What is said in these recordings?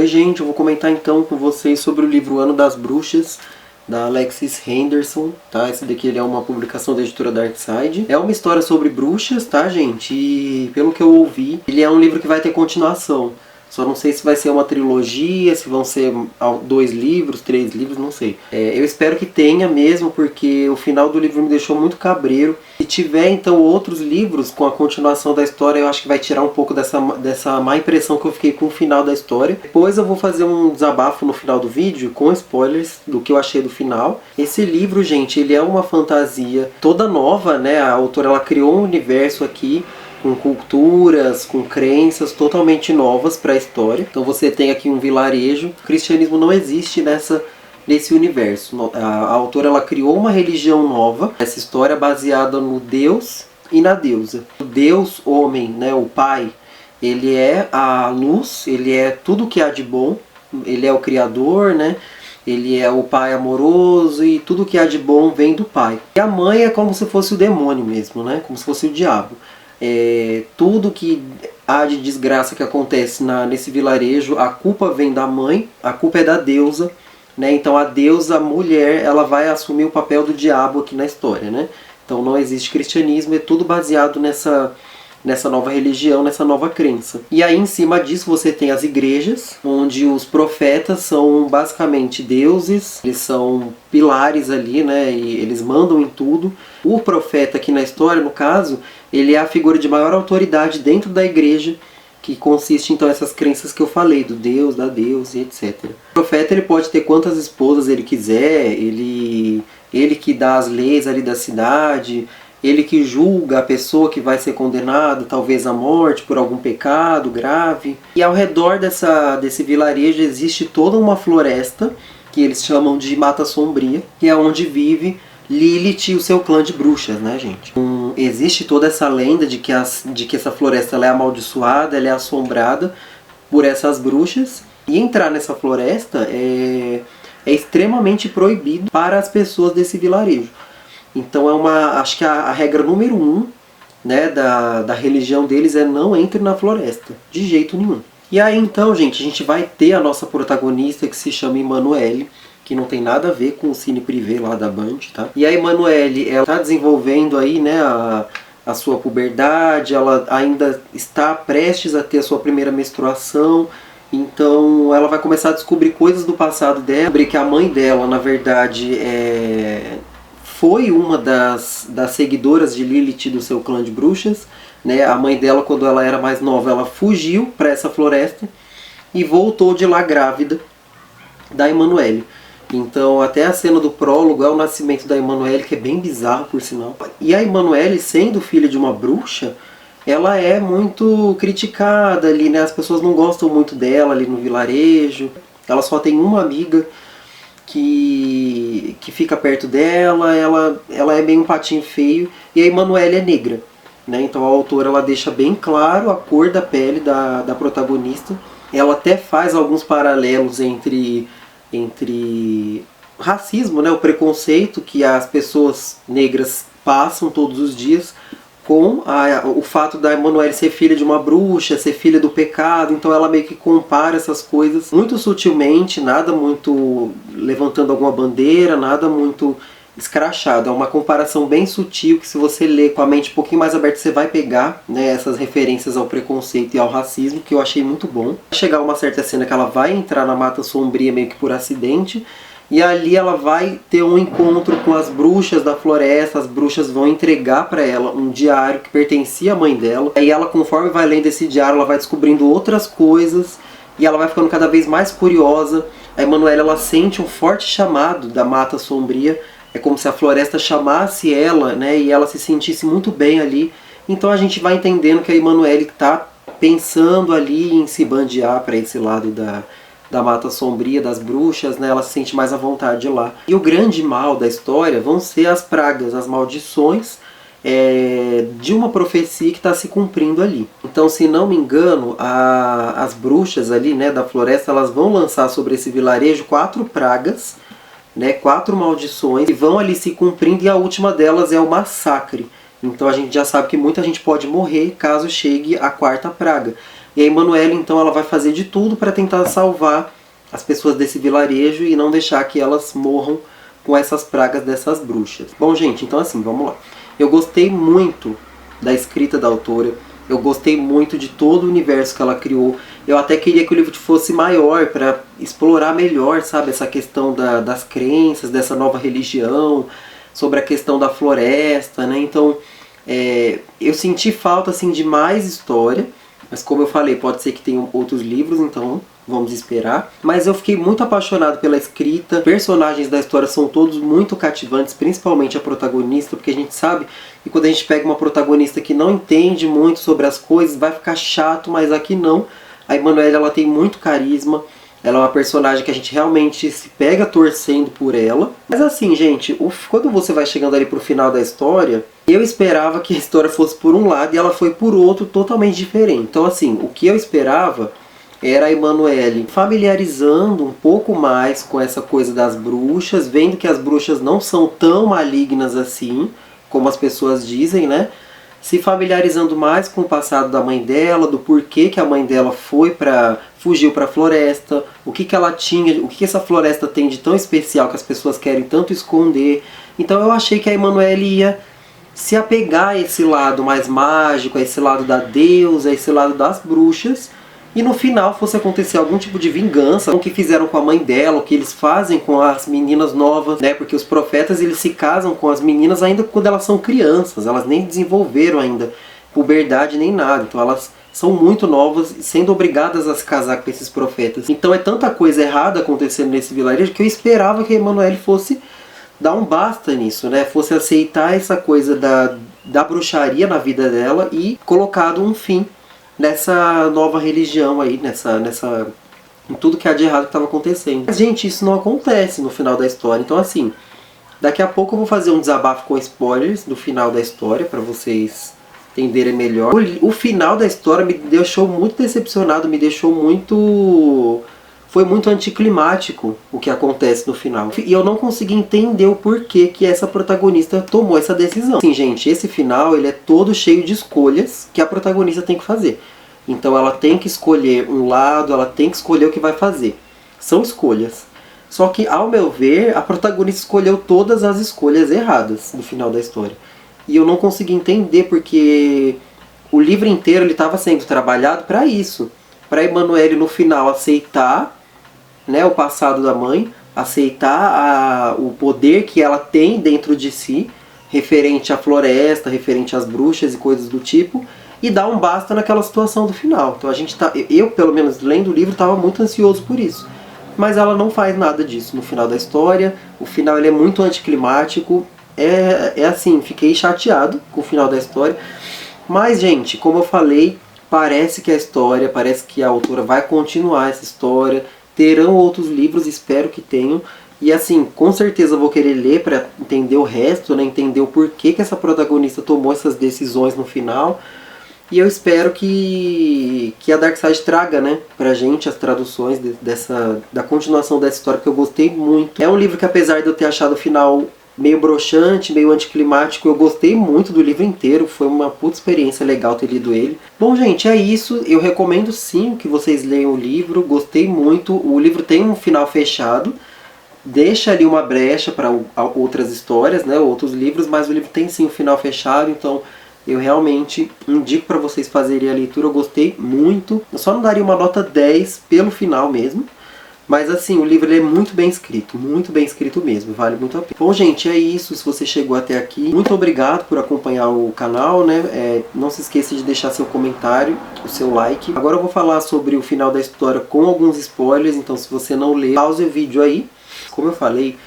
Oi gente, eu vou comentar então com vocês sobre o livro Ano das Bruxas, da Alexis Henderson, tá? Esse daqui ele é uma publicação da editora Darkside. É uma história sobre bruxas, tá gente? E pelo que eu ouvi, ele é um livro que vai ter continuação. Só não sei se vai ser uma trilogia, se vão ser 2 livros, 3 livros, não sei. Eu espero que tenha mesmo, porque o final do livro me deixou muito cabreiro. Se tiver então outros livros com a continuação da história, eu acho que vai tirar um pouco dessa má impressão que eu fiquei com o final da história. Depois eu vou fazer um desabafo no final do vídeo, com spoilers do que eu achei do final. Esse livro, gente, ele é uma fantasia toda nova, né? A autora ela criou um universo aqui, com culturas, com crenças totalmente novas para a história. Então você tem aqui um vilarejo. O cristianismo não existe nesse universo. A autora ela criou uma religião nova. Essa história é baseada no Deus e na deusa. O Deus, homem, né, o Pai, ele é a luz, ele é tudo que há de bom. Ele é o Criador, né? Ele é o pai amoroso e tudo que há de bom vem do pai. E a mãe é como se fosse o demônio mesmo, né? Como se fosse o diabo. Tudo que há de desgraça que acontece nesse vilarejo, a culpa vem da mãe, a culpa é da deusa, né? Então a deusa, a mulher, ela vai assumir o papel do diabo aqui na história, né? Então não existe cristianismo, é tudo baseado nessa nova religião, nessa nova crença. E aí em cima disso você tem as igrejas, onde os profetas são basicamente deuses, eles são pilares ali, né? E eles mandam em tudo. O profeta aqui na história, no caso, ele é a figura de maior autoridade dentro da igreja, que consiste então nessas crenças que eu falei, do Deus, da deusa e etc. O profeta ele pode ter quantas esposas ele quiser, ele que dá as leis ali da cidade, ele que julga a pessoa que vai ser condenada, talvez à morte por algum pecado grave. E ao redor desse vilarejo existe toda uma floresta, que eles chamam de Mata Sombria, que é onde vive Lilith e o seu clã de bruxas, né, gente? Existe toda essa lenda de que essa floresta ela é amaldiçoada, ela é assombrada por essas bruxas. E entrar nessa floresta é extremamente proibido para as pessoas desse vilarejo. Então acho que a regra número 1, né, da religião deles é não entre na floresta, de jeito nenhum. E aí então, gente, a gente vai ter a nossa protagonista que se chama Emanuele, que não tem nada a ver com o Cine Privé lá da Band, tá? E a Emanuele, ela tá desenvolvendo aí, né, a sua puberdade, ela ainda está prestes a ter a sua primeira menstruação, então ela vai começar a descobrir coisas do passado dela, descobrir que a mãe dela, na verdade, foi uma das seguidoras de Lilith do seu clã de bruxas, né? A mãe dela, quando ela era mais nova, ela fugiu para essa floresta e voltou de lá grávida da Emanuele. Então até a cena do prólogo é o nascimento da Emanuele, que é bem bizarro por sinal. E a Emanuele, sendo filha de uma bruxa, ela é muito criticada ali, né? As pessoas não gostam muito dela ali no vilarejo. Ela só tem uma amiga que fica perto dela, ela é meio um patinho feio, e a Emanuele é negra, né? Então a autora ela deixa bem claro a cor da pele da protagonista. Ela até faz alguns paralelos entre racismo, né, o preconceito que as pessoas negras passam todos os dias, com o fato da Emanuele ser filha de uma bruxa, ser filha do pecado. Então ela meio que compara essas coisas muito sutilmente, nada muito levantando alguma bandeira, nada muito escrachado. É uma comparação bem sutil que, se você ler com a mente um pouquinho mais aberta, você vai pegar, né, essas referências ao preconceito e ao racismo, que eu achei muito bom. Vai chegar uma certa cena que ela vai entrar na Mata Sombria meio que por acidente, e ali ela vai ter um encontro com as bruxas da floresta. As bruxas vão entregar para ela um diário que pertencia à mãe dela. E ela, conforme vai lendo esse diário, ela vai descobrindo outras coisas, e ela vai ficando cada vez mais curiosa. A Emanuele, ela sente um forte chamado da Mata Sombria. É como se a floresta chamasse ela, né, e ela se sentisse muito bem ali. Então a gente vai entendendo que a Emanuele está pensando ali em se bandear para esse lado da Mata Sombria, das bruxas, né? Ela se sente mais à vontade lá. E o grande mal da história vão ser as pragas, as maldições de uma profecia que está se cumprindo ali. Então, se não me engano, as bruxas ali, né, da floresta, elas vão lançar sobre esse vilarejo 4 pragas, né, 4 maldições, e vão ali se cumprindo, e a última delas é o massacre. Então a gente já sabe que muita gente pode morrer caso chegue a 4ª praga. E a Emanuele, então, ela vai fazer de tudo para tentar salvar as pessoas desse vilarejo e não deixar que elas morram com essas pragas dessas bruxas. Bom, gente, então assim, vamos lá. Eu gostei muito da escrita da autora, eu gostei muito de todo o universo que ela criou. Eu até queria que o livro fosse maior para explorar melhor, sabe, essa questão das crenças, dessa nova religião, sobre a questão da floresta, né? Então, eu senti falta assim de mais história, mas como eu falei, pode ser que tenham outros livros, então vamos esperar. Mas eu fiquei muito apaixonado pela escrita. Os personagens da história são todos muito cativantes, principalmente a protagonista, porque a gente sabe que quando a gente pega uma protagonista que não entende muito sobre as coisas, vai ficar chato, mas aqui não. A Emanuele, ela tem muito carisma. Ela é uma personagem que a gente realmente se pega torcendo por ela. Mas assim, gente, quando você vai chegando ali pro final da história, eu esperava que a história fosse por um lado e ela foi por outro totalmente diferente. Então assim, o que eu esperava era a Emanuele familiarizando um pouco mais com essa coisa das bruxas, vendo que as bruxas não são tão malignas assim, como as pessoas dizem, né? Se familiarizando mais com o passado da mãe dela, do porquê que a mãe dela fugiu para a floresta, o que ela tinha, o que essa floresta tem de tão especial que as pessoas querem tanto esconder. Então eu achei que a Emanuele ia se apegar a esse lado mais mágico, a esse lado da deusa, a esse lado das bruxas, e no final fosse acontecer algum tipo de vingança, o que fizeram com a mãe dela, o que eles fazem com as meninas novas, né? Porque os profetas, eles se casam com as meninas ainda quando elas são crianças, elas nem desenvolveram ainda puberdade nem nada, então elas são muito novas, sendo obrigadas a se casar com esses profetas. Então é tanta coisa errada acontecendo nesse vilarejo que eu esperava que a Emanuele fosse dar um basta nisso, né? Fosse aceitar essa coisa da bruxaria na vida dela e colocado um fim nessa nova religião aí, em tudo que há de errado que estava acontecendo. Mas, gente, isso não acontece no final da história. Então, assim, daqui a pouco eu vou fazer um desabafo com spoilers do final da história, para vocês entenderem melhor. O final da história me deixou muito decepcionado, foi muito anticlimático o que acontece no final. E eu não consegui entender o porquê que essa protagonista tomou essa decisão. Sim, gente, esse final ele é todo cheio de escolhas que a protagonista tem que fazer. Então ela tem que escolher um lado, ela tem que escolher o que vai fazer. São escolhas. Só que, ao meu ver, a protagonista escolheu todas as escolhas erradas no final da história. E eu não consegui entender porque o livro inteiro estava sendo trabalhado para isso. Para Emanuele no final aceitar, né, o passado da mãe, aceitar o poder que ela tem dentro de si, referente à floresta, referente às bruxas e coisas do tipo, e dar um basta naquela situação do final. Então eu pelo menos lendo o livro estava muito ansioso por isso. Mas ela não faz nada disso no final da história. O final ele é muito anticlimático. É assim, fiquei chateado com o final da história. Mas, gente, como eu falei, parece que a autora vai continuar essa história. Terão outros livros, espero que tenham. E assim, com certeza eu vou querer ler para entender o resto, né? Entender o porquê que essa protagonista tomou essas decisões no final. E eu espero que a Darkside traga, né, pra gente as traduções da continuação dessa história, que eu gostei muito. É um livro que, apesar de eu ter achado o final meio broxante, meio anticlimático, eu gostei muito do livro inteiro. Foi uma puta experiência legal ter lido ele. Bom, gente, é isso. Eu recomendo sim que vocês leiam o livro. Gostei muito. O livro tem um final fechado. Deixa ali uma brecha para outras histórias, né, outros livros, mas o livro tem sim um final fechado, então eu realmente indico para vocês fazerem a leitura. Eu gostei muito. Eu só não daria uma nota 10 pelo final mesmo. Mas assim, o livro ele é muito bem escrito mesmo, vale muito a pena. Bom, gente, é isso. Se você chegou até aqui, muito obrigado por acompanhar o canal, né? Não se esqueça de deixar seu comentário, o seu like. Agora eu vou falar sobre o final da história com alguns spoilers, então se você não leu, pause o vídeo aí. Como eu falei,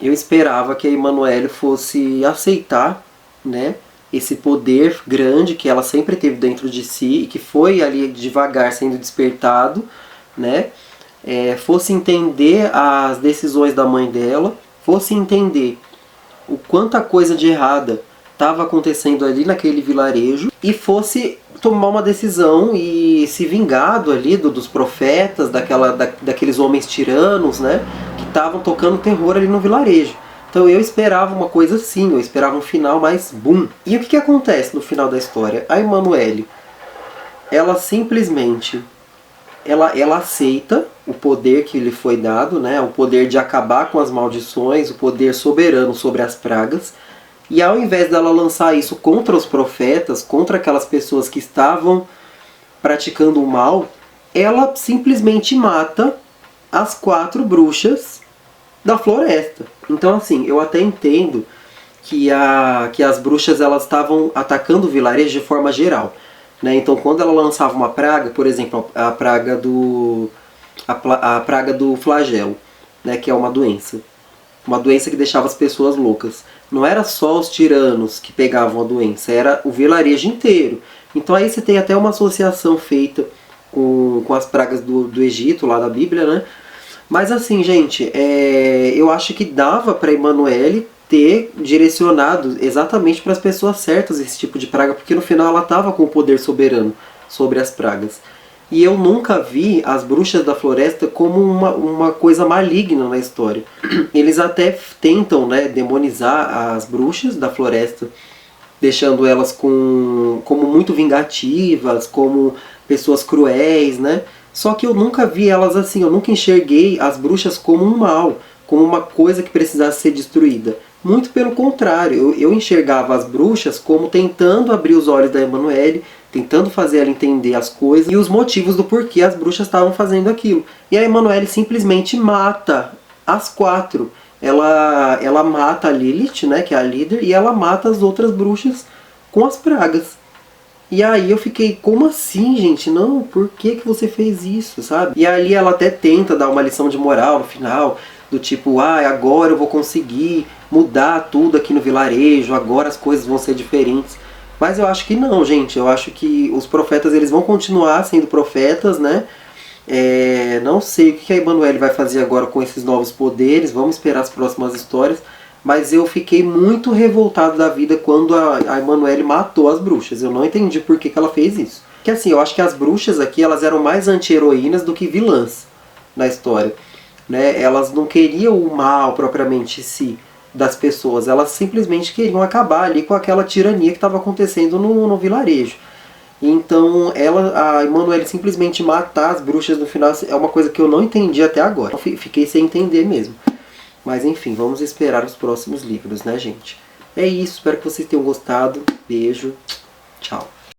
eu esperava que a Emanuele fosse aceitar, né, esse poder grande que ela sempre teve dentro de si e que foi ali devagar sendo despertado, né? Fosse entender as decisões da mãe dela, fosse entender o quanta coisa de errada estava acontecendo ali naquele vilarejo e fosse tomar uma decisão e se vingado ali dos profetas, daqueles homens tiranos, né, que estavam tocando terror ali no vilarejo. Então eu esperava uma coisa assim, eu esperava um final mais boom. E o que acontece no final da história? A Emanuele, ela simplesmente ela aceita o poder que lhe foi dado, né? O poder de acabar com as maldições, o poder soberano sobre as pragas. E ao invés dela lançar isso contra os profetas, contra aquelas pessoas que estavam praticando o mal, ela simplesmente mata as 4 bruxas da floresta. Então, assim, eu até entendo que as bruxas elas estavam atacando o vilarejo de forma geral, né? Então, quando ela lançava uma praga, por exemplo, a praga do flagelo, né? Que é uma doença que deixava as pessoas loucas. Não era só os tiranos que pegavam a doença, era o vilarejo inteiro. Então aí você tem até uma associação feita com as pragas do Egito, lá da Bíblia, né? Mas assim, gente, eu acho que dava para Emanuele ter direcionado exatamente para as pessoas certas esse tipo de praga, porque no final ela estava com o poder soberano sobre as pragas. E eu nunca vi as bruxas da floresta como uma coisa maligna na história. Eles até tentam, né, demonizar as bruxas da floresta, deixando elas como muito vingativas, como pessoas cruéis, né? Só que eu nunca vi elas assim, eu nunca enxerguei as bruxas como um mal, como uma coisa que precisasse ser destruída. Muito pelo contrário, eu enxergava as bruxas como tentando abrir os olhos da Emanuele, tentando fazer ela entender as coisas e os motivos do porquê as bruxas estavam fazendo aquilo. E a Emanuele simplesmente mata as 4. Ela mata a Lilith, né, que é a líder, e ela mata as outras bruxas com as pragas. E aí eu fiquei, como assim, gente? Não, por que você fez isso, sabe? E ali ela até tenta dar uma lição de moral no final, do tipo, agora eu vou conseguir mudar tudo aqui no vilarejo, agora as coisas vão ser diferentes. Mas eu acho que não, gente. Eu acho que os profetas eles vão continuar sendo profetas, né? Não sei o que a Emanuele vai fazer agora com esses novos poderes, vamos esperar as próximas histórias. Mas eu fiquei muito revoltado da vida quando a Emanuele matou as bruxas. Eu não entendi por que ela fez isso. Porque assim, eu acho que as bruxas aqui elas eram mais anti-heroínas do que vilãs na história, né? Elas não queriam o mal propriamente em si das pessoas, elas simplesmente queriam acabar ali com aquela tirania que estava acontecendo no vilarejo. Então a Emanuele simplesmente matar as bruxas no final é uma coisa que eu não entendi até agora. Eu fiquei sem entender mesmo. Mas enfim, vamos esperar os próximos livros, né, gente? É isso, espero que vocês tenham gostado. Beijo, tchau.